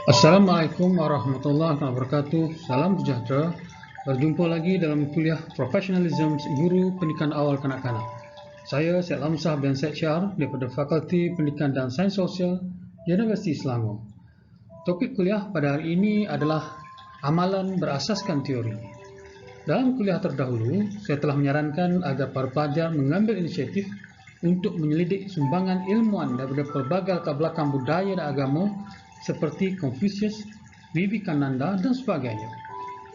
Assalamualaikum warahmatullahi wabarakatuh. Salam sejahtera. Berjumpa lagi dalam kuliah Professionalism Guru Pendidikan Awal Kanak-Kanak. Saya Syed Lamsah bin Syed Syar daripada Fakulti Pendidikan dan Sains Sosial Universiti Selangor. Topik kuliah pada hari ini adalah amalan berasaskan teori. Dalam kuliah terdahulu, saya telah menyarankan agar para pelajar mengambil inisiatif untuk menyelidik sumbangan ilmuwan daripada pelbagai latar belakang budaya dan agama seperti Confucius, Vivekananda dan sebagainya.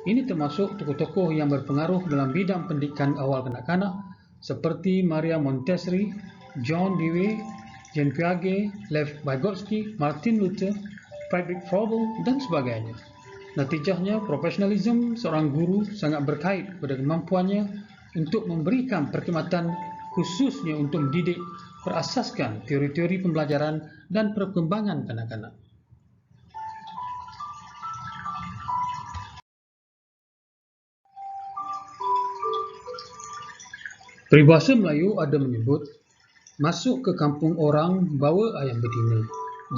Ini termasuk tokoh-tokoh yang berpengaruh dalam bidang pendidikan awal kanak-kanak seperti Maria Montessori, John Dewey, Jean Piaget, Lev Vygotsky, Martin Luther, Friedrich Froebel dan sebagainya. Natijahnya, profesionalisme seorang guru sangat berkait pada kemampuannya untuk memberikan perkhidmatan khususnya untuk mendidik berasaskan teori-teori pembelajaran dan perkembangan kanak-kanak. Peribahasa Melayu ada menyebut, masuk ke kampung orang bawa ayam betina,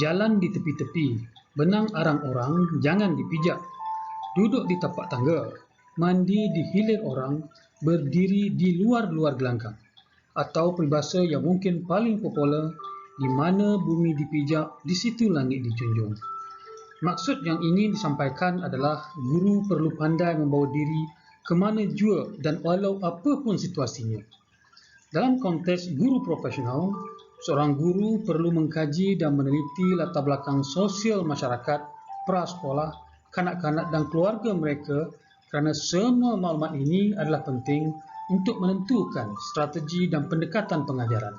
jalan di tepi-tepi, benang arang orang jangan dipijak, duduk di tapak tangga, mandi di hilir orang, berdiri di luar-luar gelanggang. Atau peribahasa yang mungkin paling popular, di mana bumi dipijak, di situ langit dijunjung. Maksud yang ingin disampaikan adalah guru perlu pandai membawa diri ke mana jua dan walau apapun situasinya. Dalam konteks guru profesional, seorang guru perlu mengkaji dan meneliti latar belakang sosial masyarakat, prasekolah, kanak-kanak dan keluarga mereka kerana semua maklumat ini adalah penting untuk menentukan strategi dan pendekatan pengajaran.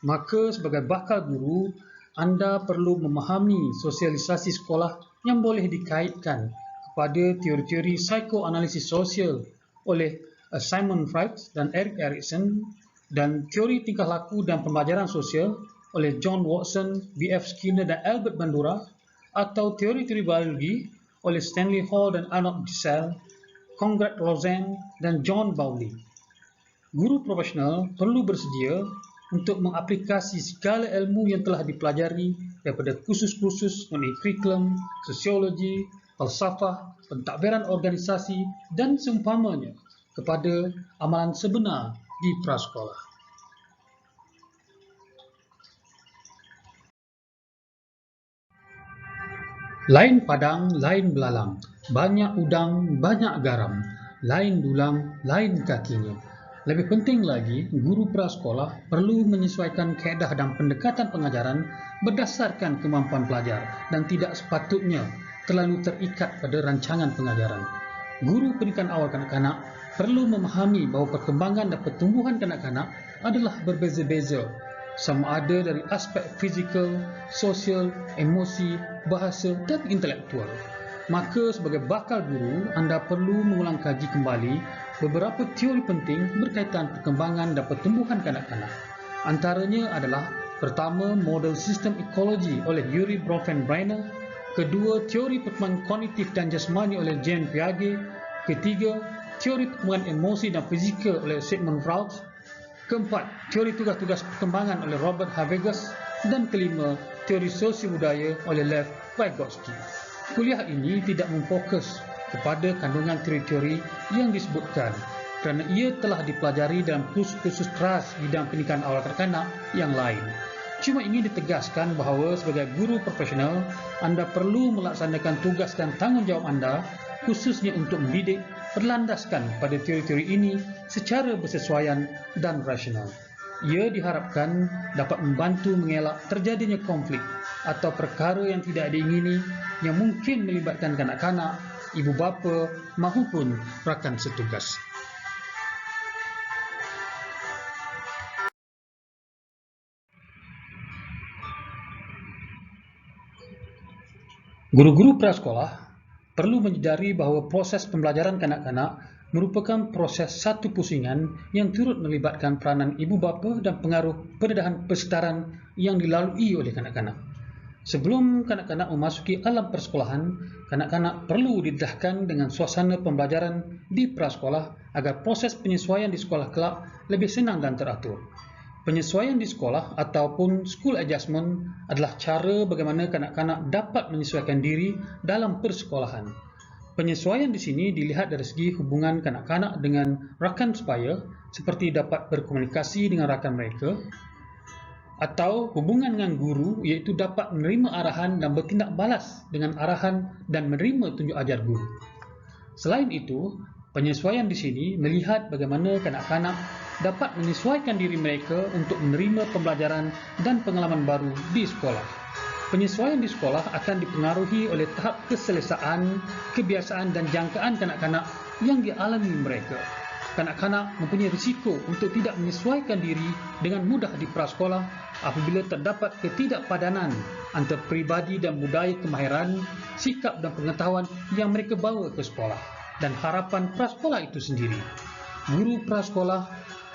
Maka sebagai bakal guru, anda perlu memahami sosialisasi sekolah yang boleh dikaitkan kepada teori-teori psikoanalisis sosial oleh Simon Freud dan Erik Erikson dan teori tingkah laku dan pembelajaran sosial oleh John Watson, B.F. Skinner dan Albert Bandura, atau teori-teori biologi oleh Stanley Hall dan Arnold Giselle, Conrad Rosen dan John Bowley. Guru profesional perlu bersedia untuk mengaplikasi segala ilmu yang telah dipelajari daripada kursus-kursus mengenai kurikulum, sosiologi, falsafah, pentadbiran organisasi dan seumpamanya kepada amalan sebenar di prasekolah. Lain padang, lain belalang, banyak udang, banyak garam, lain dulang, lain kakinya. Lebih penting lagi, guru prasekolah perlu menyesuaikan kaedah dan pendekatan pengajaran berdasarkan kemampuan pelajar dan tidak sepatutnya terlalu terikat pada rancangan pengajaran. Guru pendidikan awal kanak-kanak perlu memahami bahawa perkembangan dan pertumbuhan kanak-kanak adalah berbeza-beza, sama ada dari aspek fizikal, sosial, emosi, bahasa dan intelektual. Maka sebagai bakal guru, anda perlu mengulang kaji kembali beberapa teori penting berkaitan perkembangan dan pertumbuhan kanak-kanak. Antaranya adalah pertama, model sistem ekologi oleh Yuri Bronfenbrenner, kedua, teori perkembangan kognitif dan jasmani oleh Jean Piaget, ketiga, teori perkembangan emosi dan fizikal oleh Sigmund Freud, keempat, teori tugas-tugas perkembangan oleh Robert Havegas, dan kelima, teori sosial budaya oleh Lev Vygotsky. Kuliah ini tidak memfokus kepada kandungan teori-teori yang disebutkan kerana ia telah dipelajari dalam kursus-kursus keras bidang pendidikan awal kanak-kanak yang lain. Cuma ingin ditegaskan bahawa sebagai guru profesional, anda perlu melaksanakan tugas dan tanggungjawab anda khususnya untuk mendidik berlandaskan pada teori-teori ini secara bersesuaian dan rasional. Ia diharapkan dapat membantu mengelak terjadinya konflik atau perkara yang tidak diingini yang mungkin melibatkan kanak-kanak, ibu bapa maupun rakan setugas. Guru-guru prasekolah perlu menyedari bahawa proses pembelajaran kanak-kanak merupakan proses satu pusingan yang turut melibatkan peranan ibu bapa dan pengaruh pendedahan persekitaran yang dilalui oleh kanak-kanak. Sebelum kanak-kanak memasuki alam persekolahan, kanak-kanak perlu didedahkan dengan suasana pembelajaran di prasekolah agar proses penyesuaian di sekolah kelak lebih senang dan teratur. Penyesuaian di sekolah ataupun school adjustment adalah cara bagaimana kanak-kanak dapat menyesuaikan diri dalam persekolahan. Penyesuaian di sini dilihat dari segi hubungan kanak-kanak dengan rakan sebaya, seperti dapat berkomunikasi dengan rakan mereka, atau hubungan dengan guru, iaitu dapat menerima arahan dan bertindak balas dengan arahan dan menerima tunjuk ajar guru. Selain itu, penyesuaian di sini melihat bagaimana kanak-kanak dapat menyesuaikan diri mereka untuk menerima pembelajaran dan pengalaman baru di sekolah. Penyesuaian di sekolah akan dipengaruhi oleh tahap keselesaan, kebiasaan dan jangkaan kanak-kanak yang dialami mereka. Kanak-kanak mempunyai risiko untuk tidak menyesuaikan diri dengan mudah di prasekolah apabila terdapat ketidakpadanan antara peribadi dan budaya kemahiran, sikap dan pengetahuan yang mereka bawa ke sekolah dan harapan prasekolah itu sendiri. Guru prasekolah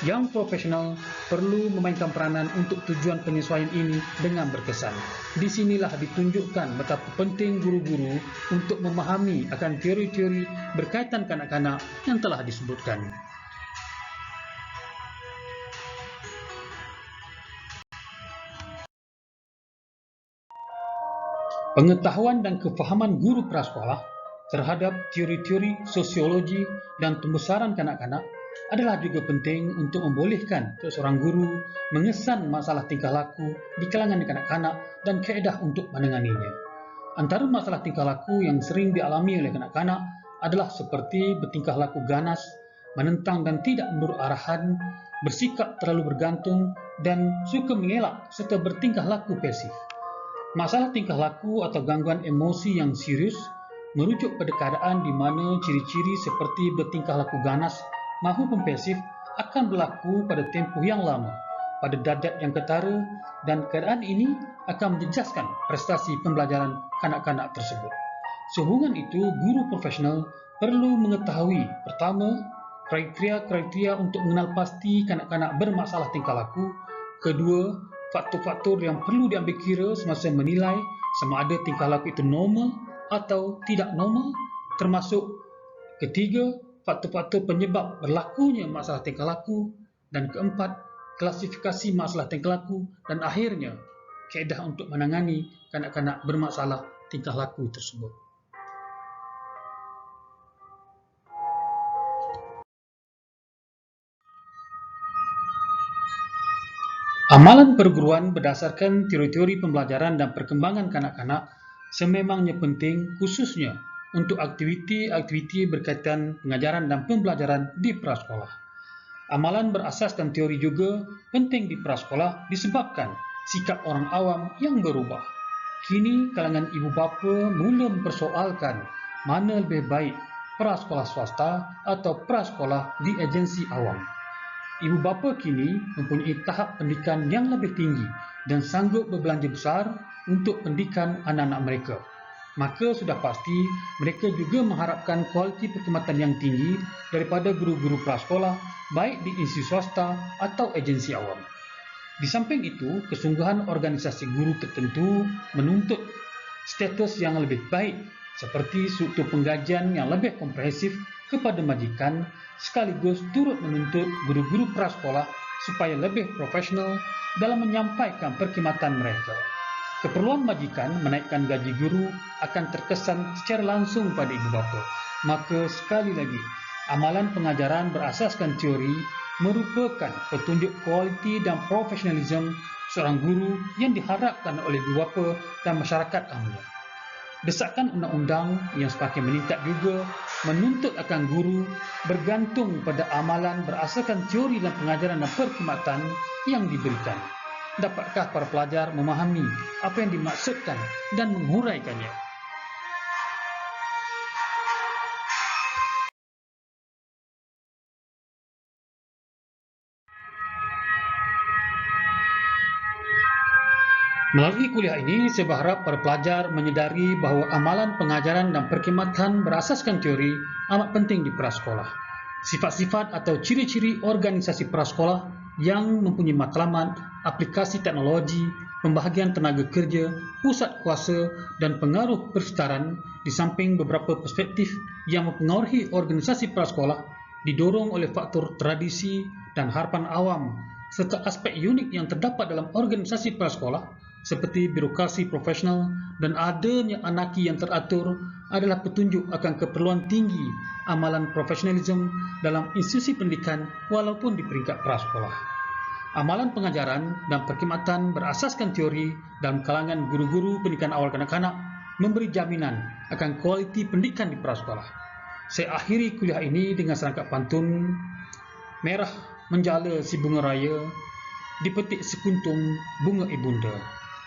yang profesional perlu memainkan peranan untuk tujuan penyesuaian ini dengan berkesan. Di sinilah ditunjukkan betapa penting guru-guru untuk memahami akan teori-teori berkaitan kanak-kanak yang telah disebutkan. Pengetahuan dan kefahaman guru prasekolah terhadap teori-teori sosiologi dan pembesaran kanak-kanak adalah juga penting untuk membolehkan seorang guru mengesan masalah tingkah laku di kalangan kanak-kanak dan kaedah untuk menanganinya. Antara masalah tingkah laku yang sering dialami oleh kanak-kanak adalah seperti bertingkah laku ganas, menentang dan tidak menurut arahan, bersikap terlalu bergantung, dan suka mengelak serta bertingkah laku pasif. Masalah tingkah laku atau gangguan emosi yang serius merujuk pada keadaan di mana ciri-ciri seperti bertingkah laku ganas maupun pasif akan berlaku pada tempoh yang lama, pada dadat yang ketara, dan keadaan ini akan menjejaskan prestasi pembelajaran kanak-kanak tersebut. Sehubungan itu, guru profesional perlu mengetahui pertama, kriteria-kriteria untuk mengenal pasti kanak-kanak bermasalah tingkah laku, kedua, faktor-faktor yang perlu diambil kira semasa menilai sama ada tingkah laku itu normal atau tidak normal, termasuk ketiga, faktor-faktor penyebab berlakunya masalah tingkah laku, dan keempat, klasifikasi masalah tingkah laku, dan akhirnya, kaedah untuk menangani kanak-kanak bermasalah tingkah laku tersebut. Amalan perguruan berdasarkan teori-teori pembelajaran dan perkembangan kanak-kanak sememangnya penting khususnya untuk aktiviti-aktiviti berkaitan pengajaran dan pembelajaran di prasekolah. Amalan berasaskan teori juga penting di prasekolah disebabkan sikap orang awam yang berubah. Kini kalangan ibu bapa mula mempersoalkan mana lebih baik prasekolah swasta atau prasekolah di agensi awam. Ibu bapa kini mempunyai tahap pendidikan yang lebih tinggi dan sanggup berbelanja besar untuk pendidikan anak-anak mereka. Maka sudah pasti mereka juga mengharapkan kualiti perkhidmatan yang tinggi daripada guru-guru prasekolah baik di institusi swasta atau agensi awam. Di samping itu, kesungguhan organisasi guru tertentu menuntut status yang lebih baik seperti struktur penggajian yang lebih komprehensif kepada majikan sekaligus turut menuntut guru-guru prasekolah supaya lebih profesional dalam menyampaikan perkhidmatan mereka. Keperluan majikan menaikkan gaji guru akan terkesan secara langsung pada ibu bapa. Maka sekali lagi, amalan pengajaran berasaskan teori merupakan petunjuk kualiti dan profesionalisme seorang guru yang diharapkan oleh ibu bapa dan masyarakat umumnya. Desakan undang-undang yang semakin meningkat juga menuntut akan guru bergantung pada amalan berasaskan teori dan pengajaran dan perkhidmatan yang diberikan. Dapatkah para pelajar memahami apa yang dimaksudkan dan menghuraikannya? Melalui kuliah ini, saya berharap para pelajar menyedari bahawa amalan pengajaran dan perkhidmatan berasaskan teori amat penting di prasekolah. Sifat-sifat atau ciri-ciri organisasi prasekolah yang mempunyai matlamat, aplikasi teknologi, pembahagian tenaga kerja, pusat kuasa dan pengaruh persetaraan di samping beberapa perspektif yang mempengaruhi organisasi prasekolah didorong oleh faktor tradisi dan harapan awam serta aspek unik yang terdapat dalam organisasi prasekolah seperti birokrasi profesional dan adanya anarki yang teratur adalah petunjuk akan keperluan tinggi amalan profesionalisme dalam institusi pendidikan walaupun di peringkat prasekolah. Amalan pengajaran dan perkhidmatan berasaskan teori dalam kalangan guru-guru pendidikan awal kanak-kanak memberi jaminan akan kualiti pendidikan di prasekolah. Saya akhiri kuliah ini dengan serangkap pantun. Merah menjala si bunga raya, dipetik sekuntum bunga ibunda.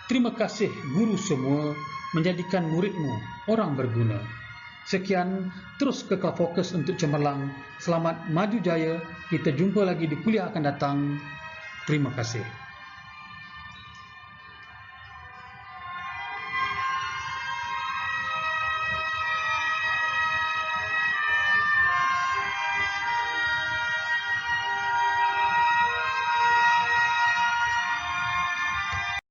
Terima kasih guru semua menjadikan muridmu orang berguna. Sekian, terus kekal fokus untuk cemerlang. Selamat maju jaya. Kita jumpa lagi di kuliah akan datang. Terima kasih.